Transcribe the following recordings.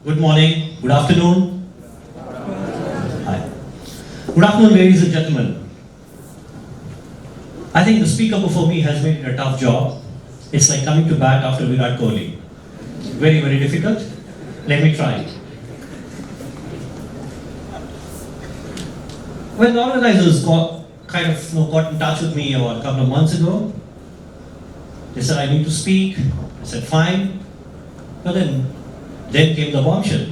Good morning, good afternoon. Hi. Good afternoon, ladies and gentlemen. I think the speaker before me has made it a tough job. It's like coming to bat after Virat Kohli. Very, very difficult. Let me try. When the organizers got in touch with me about a couple of months ago, they said I need to speak. I said fine. But then came the bombshell.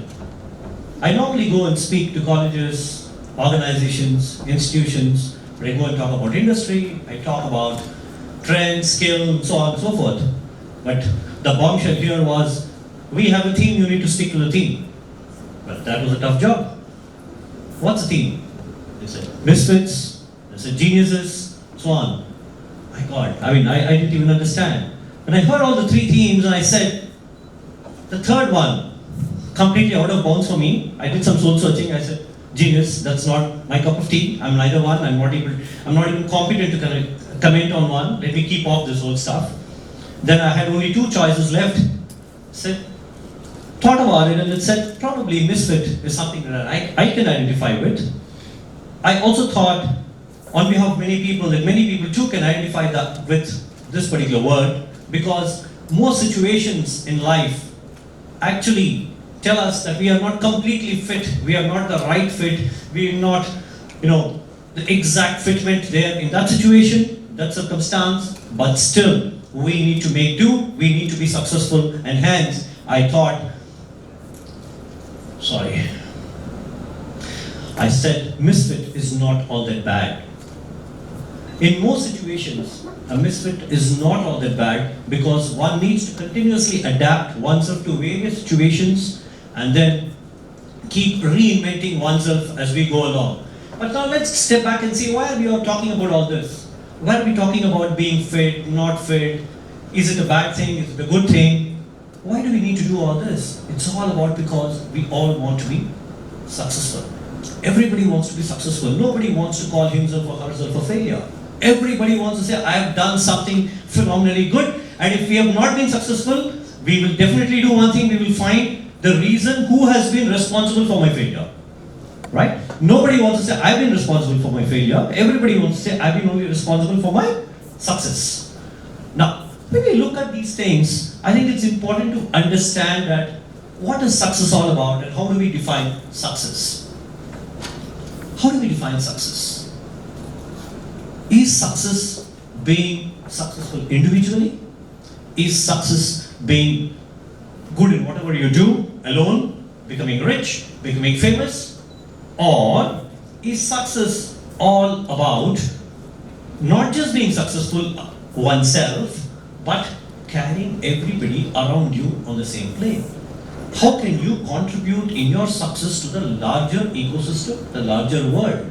I normally go and speak to colleges, organizations, institutions, where I go and talk about industry, I talk about trends, skills, so on and so forth. But the bombshell here was, we have a theme, you need to stick to the theme. But that was a tough job. What's the theme? They said Misfits, they said geniuses, so on. My God, I didn't even understand. When I heard all the three themes and I said, the third one, completely out of bounds for me. I did some soul searching. I said, genius, that's not my cup of tea. I'm neither one. I'm not even competent to comment on one. Let me keep off this whole stuff. Then I had only two choices left. Thought about it and it said, probably misfit is something that I can identify with. I also thought, on behalf of many people, that many people too can identify that with this particular word, because most situations in life actually tell us that we are not completely fit, we are not the right fit, we are not, the exact fitment there in that situation, that circumstance, but still, we need to make do, we need to be successful, and hence, I thought, I said, misfit is not all that bad. In most situations, a misfit is not all that bad because one needs to continuously adapt oneself to various situations and then keep reinventing oneself as we go along. But now let's step back and see, why are we talking about all this? Why are we talking about being fit, not fit? Is it a bad thing? Is it a good thing? Why do we need to do all this? It's all about because we all want to be successful. Everybody wants to be successful. Nobody wants to call himself or herself a failure. Everybody wants to say, I have done something phenomenally good, and if we have not been successful, we will definitely do one thing, we will find the reason who has been responsible for my failure. Right? Nobody wants to say, I've been responsible for my failure. Everybody wants to say, I've been only responsible for my success. Now, when we look at these things, I think it's important to understand that what is success all about and how do we define success? How do we define success? Is success being successful individually? Is success being good in whatever you do alone, becoming rich, becoming famous? Or is success all about not just being successful oneself, but carrying everybody around you on the same plane? How can you contribute in your success to the larger ecosystem, the larger world?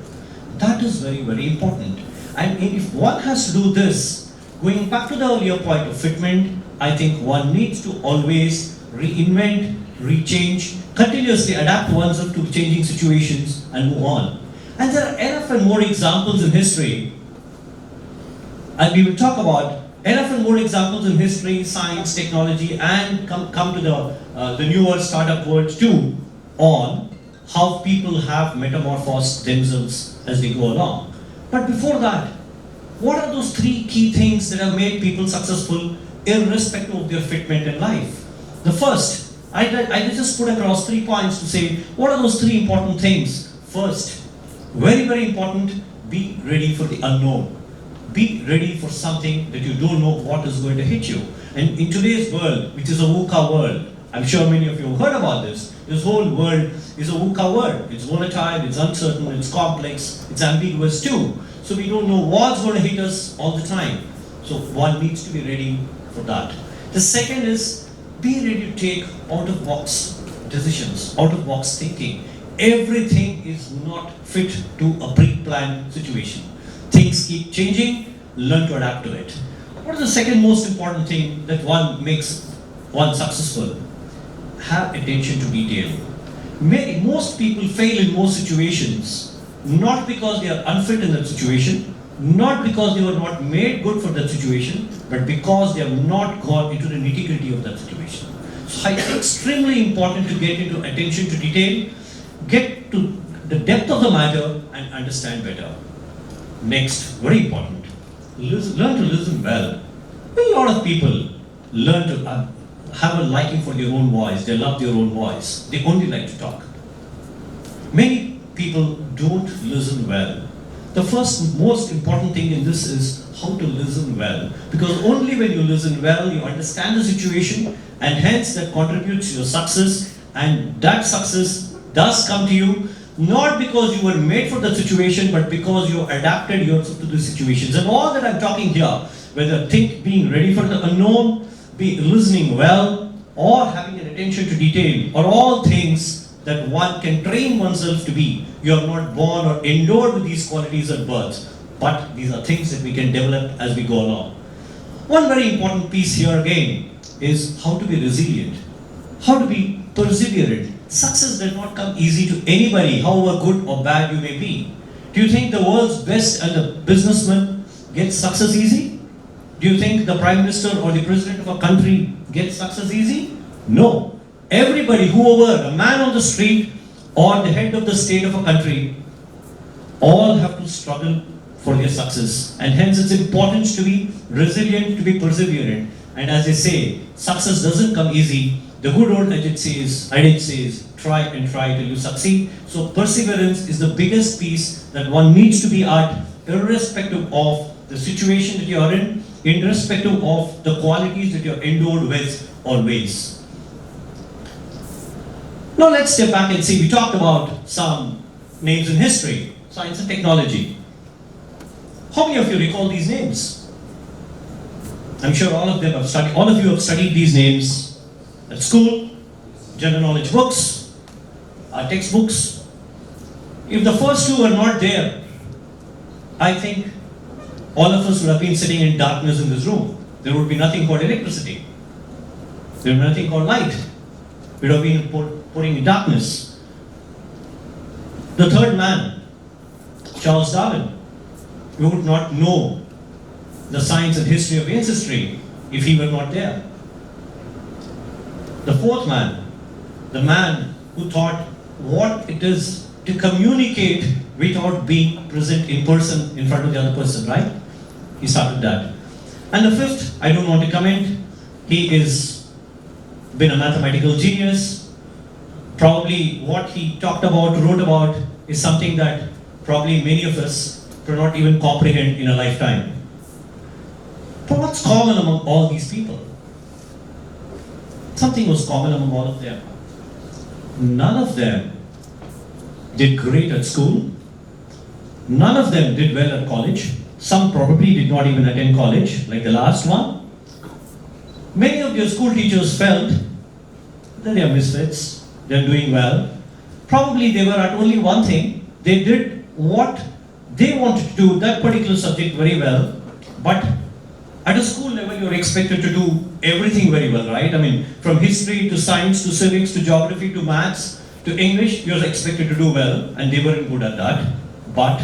That is very, very important. And if one has to do this, going back to the earlier point of fitment, I think one needs to always reinvent, rechange, continuously adapt oneself to changing situations and move on. And there are enough and more examples in history, and we will talk about enough and more examples in history, science, technology, and come to the newer startup world too, on how people have metamorphosed themselves as they go along. But before that, what are those three key things that have made people successful irrespective of their fitment in life? The first, I just put across 3 points to say, what are those 3 important things? First, very, very important, be ready for the unknown. Be ready for something that you don't know what is going to hit you. And in today's world, which is a VUCA world, I'm sure many of you have heard about this. This whole world is a VUCA world. It's volatile, it's uncertain, it's complex, it's ambiguous too. So we don't know what's going to hit us all the time. So one needs to be ready for that. The second is, be ready to take out-of-box decisions, out-of-box thinking. Everything is not fit to a pre-planned situation. Things keep changing, learn to adapt to it. What is the second most important thing that one makes one successful? Have attention to detail. Most people fail in most situations, not because they are unfit in that situation, not because they were not made good for that situation, but because they have not gone into the nitty-gritty of that situation. So it's extremely important to get into attention to detail, get to the depth of the matter and understand better. Next, very important, learn to listen well. A lot of people learn to have a liking for their own voice, they love their own voice, they only like to talk. Many people don't listen well. The first most important thing in this is how to listen well. Because only when you listen well, you understand the situation, and hence that contributes to your success, and that success does come to you, not because you were made for the situation, but because you adapted yourself to the situations. And all that I'm talking here, whether being ready for the unknown, listening well, or having an attention to detail, are all things that one can train oneself to be. You are not born or endowed with these qualities at birth, but these are things that we can develop as we go along. One very important piece here again is how to be resilient, how to be perseverant. Success does not come easy to anybody, however good or bad you may be. Do you think the world's best and the businessman gets success easy? Do you think the Prime Minister or the President of a country gets success easy? No. Everybody, whoever, a man on the street or the head of the state of a country, all have to struggle for their success. And hence it's important to be resilient, to be perseverant. And as they say, success doesn't come easy. The good old adage says, try and try till you succeed. So perseverance is the biggest piece that one needs to be at, irrespective of the situation that you are in, irrespective of the qualities that you're endowed with always. Now let's step back and see, we talked about some names in history, science and technology. How many of you recall these names? I'm sure all of you have studied these names at school, general knowledge books, textbooks. If the first two were not there, I think all of us would have been sitting in darkness in this room. There would be nothing called electricity. There would be nothing called light. We would have been putting in darkness. The third man, Charles Darwin, we would not know the science and history of ancestry if he were not there. The fourth man, the man who thought what it is to communicate without being present in person in front of the other person, right? He started that. And the fifth, I don't want to comment, he is been a mathematical genius. Probably what he talked about, wrote about, is something that probably many of us cannot even comprehend in a lifetime. But what's common among all these people? Something was common among all of them. None of them did great at school. None of them did well at college. Some probably did not even attend college, like the last one. Many of your school teachers felt that they are misfits, they are doing well. Probably they were at only one thing. They did what they wanted to do, that particular subject very well. But at a school level, you're expected to do everything very well, right? I mean, from history to science to civics to geography to maths to English, you're expected to do well, and they weren't good at that. But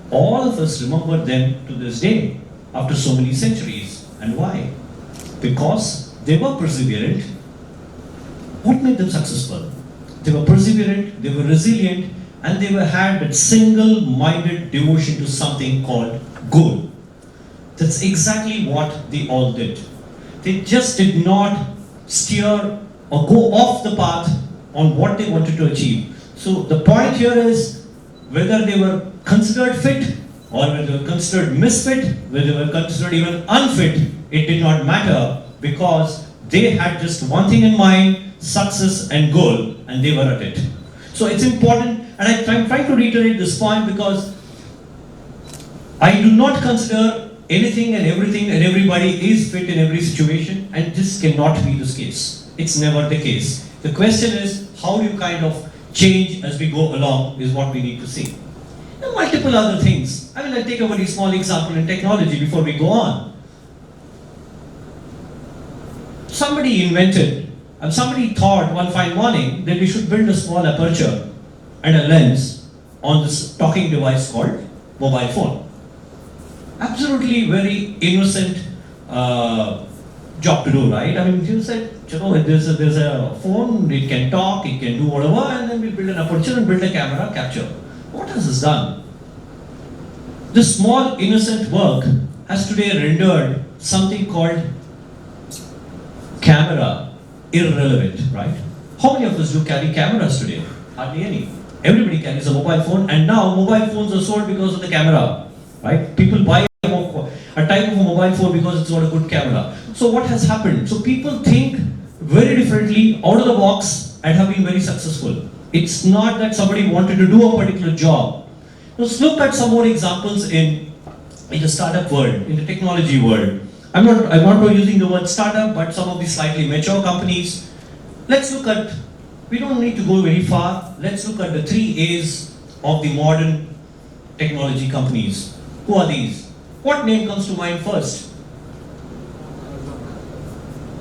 all of us remember them to this day, after so many centuries. And why? Because they were perseverant. What made them successful? They were perseverant, they were resilient, and they had that single-minded devotion to something called goal. That's exactly what they all did. They just did not steer or go off the path on what they wanted to achieve. So the point here is, whether they were considered fit or whether they were considered misfit, whether they were considered even unfit, it did not matter, because they had just one thing in mind, success and goal, and they were at it. So it's important, and I'm trying to reiterate this point because I do not consider anything and everything and everybody is fit in every situation, and this cannot be the case. It's never the case. The question is, how do you kind of change as we go along is what we need to see. There are multiple other things. I mean, I'll take a very small example in technology before we go on. Somebody invented, and somebody thought one fine morning that we should build a small aperture and a lens on this talking device called mobile phone. Absolutely very innocent job to do, right? I mean, you said, you know, there's a phone, it can talk, it can do whatever, and then we'll build an aperture and build a camera, capture. What has this done? This small innocent work has today rendered something called camera irrelevant, right? How many of us do carry cameras today? Hardly any. Everybody carries a mobile phone, and now mobile phones are sold because of the camera, right? People buy a type of a mobile phone because it's got a good camera. So what has happened? So people think very differently, out of the box, and have been very successful. It's not that somebody wanted to do a particular job. Let's look at some more examples in the startup world, in the technology world. I'm not using the word startup, but some of these slightly mature companies. Let's look at, we don't need to go very far. Let's look at the 3 A's of the modern technology companies. Who are these? What name comes to mind first?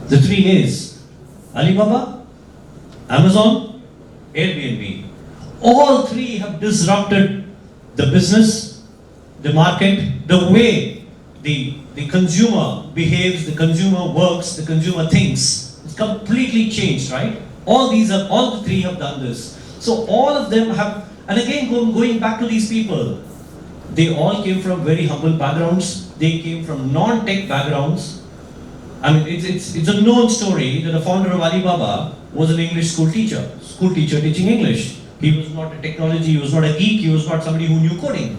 The 3 A's. Alibaba, Amazon, Airbnb. All 3 have disrupted the business, the market, the way the consumer behaves, the consumer works, the consumer thinks. It's completely changed, right? All the 3 have done this. So all of them have, and again going back to these people, they all came from very humble backgrounds. They came from non-tech backgrounds. I mean, it's a known story that the founder of Alibaba was an English school teacher teaching English. He was not a technology, he was not a geek, he was not somebody who knew coding.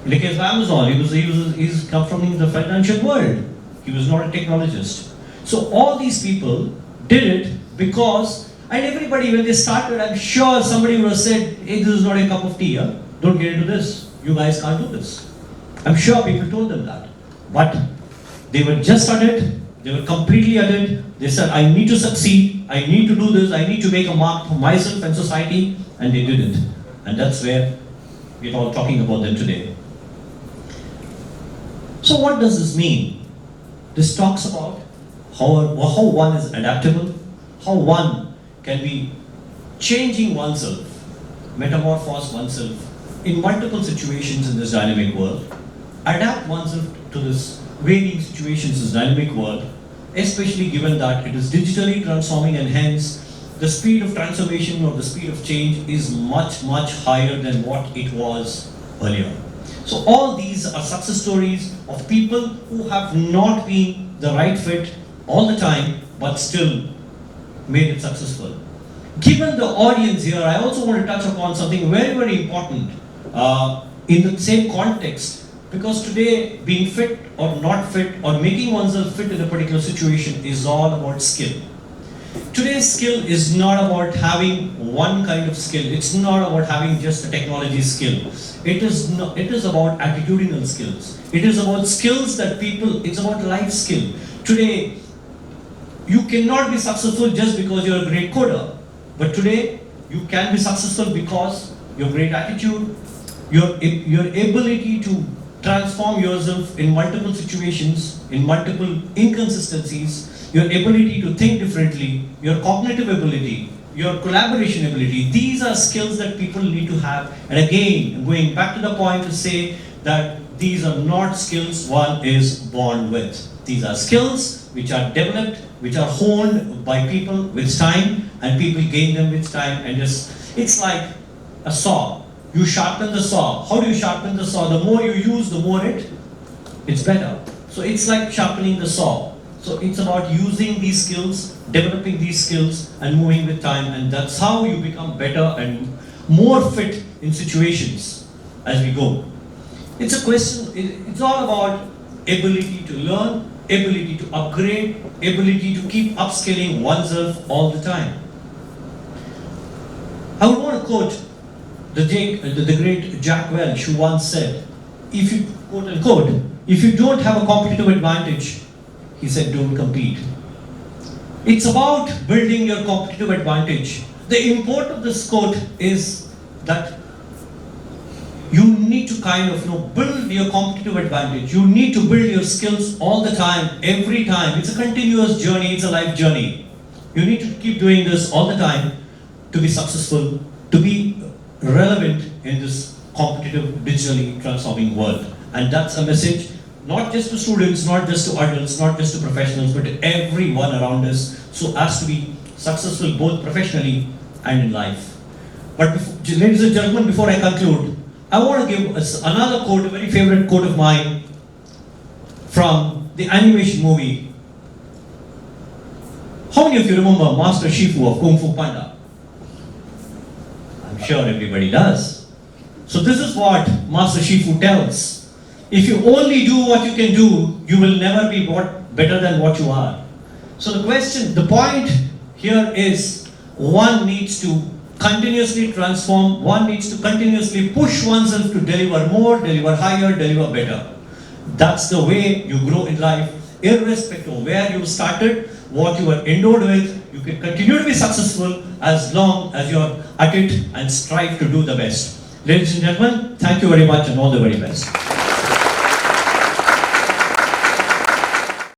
In the case of Amazon, he's come from the financial world. He was not a technologist. So all these people did it because, and everybody when they started, I'm sure somebody would have said, hey, this is not a cup of tea, huh? Don't get into this. You guys can't do this. I'm sure people told them that. But they were just at it, they were completely at it. They said, I need to succeed, I need to do this, I need to make a mark for myself and society, and they did it. And that's where we're all talking about them today. So what does this mean? This talks about how one is adaptable, how one can be changing oneself, metamorphose oneself in multiple situations in this dynamic world, adapt oneself to this varying situations in this dynamic world, especially given that it is digitally transforming, and hence the speed of transformation or the speed of change is much, much higher than what it was earlier. So all these are success stories of people who have not been the right fit all the time, but still made it successful. Given the audience here, I also want to touch upon something very, very important in the same context, because today being fit or not fit or making oneself fit in a particular situation is all about skill. Today's skill is not about having one kind of skill. It's not about having just a technology skill. It is about attitudinal skills. It is about skills that it's about life skill. Today, you cannot be successful just because you're a great coder. But today, you can be successful because your great attitude, your ability to transform yourself in multiple situations, in multiple inconsistencies, your ability to think differently, your cognitive ability, your collaboration ability. These are skills that people need to have. And again, going back to the point to say that these are not skills one is born with. These are skills which are developed, which are honed by people with time, and people gain them with time. And it's like a saw. You sharpen the saw. How do you sharpen the saw? The more you use, the more it's better. So it's like sharpening the saw. So it's about using these skills, developing these skills, and moving with time, and that's how you become better and more fit in situations as we go. It's a question, it's all about ability to learn, ability to upgrade, ability to keep upskilling oneself all the time. I would want to quote the great Jack Welch, who once said, if you, quote unquote, if you don't have a competitive advantage, he said, don't compete. It's about building your competitive advantage. The import of this quote is that you need to kind of build your competitive advantage. You need to build your skills all the time, every time. It's a continuous journey, it's a life journey. You need to keep doing this all the time to be successful, to be relevant in this competitive, digitally transforming world. And that's a message not just to students, not just to adults, not just to professionals, but to everyone around us, so as to be successful both professionally and in life. But ladies and gentlemen, before I conclude, I want to give us another quote, a very favorite quote of mine from the animation movie. How many of you remember Master Shifu of Kung Fu Panda? I'm sure everybody does. So this is what Master Shifu tells. If you only do what you can do, you will never be better than what you are. So the point here is, one needs to continuously transform, one needs to continuously push oneself to deliver more, deliver higher, deliver better. That's the way you grow in life, irrespective of where you started, what you are endowed with. You can continue to be successful as long as you are at it and strive to do the best. Ladies and gentlemen, thank you very much and all the very best.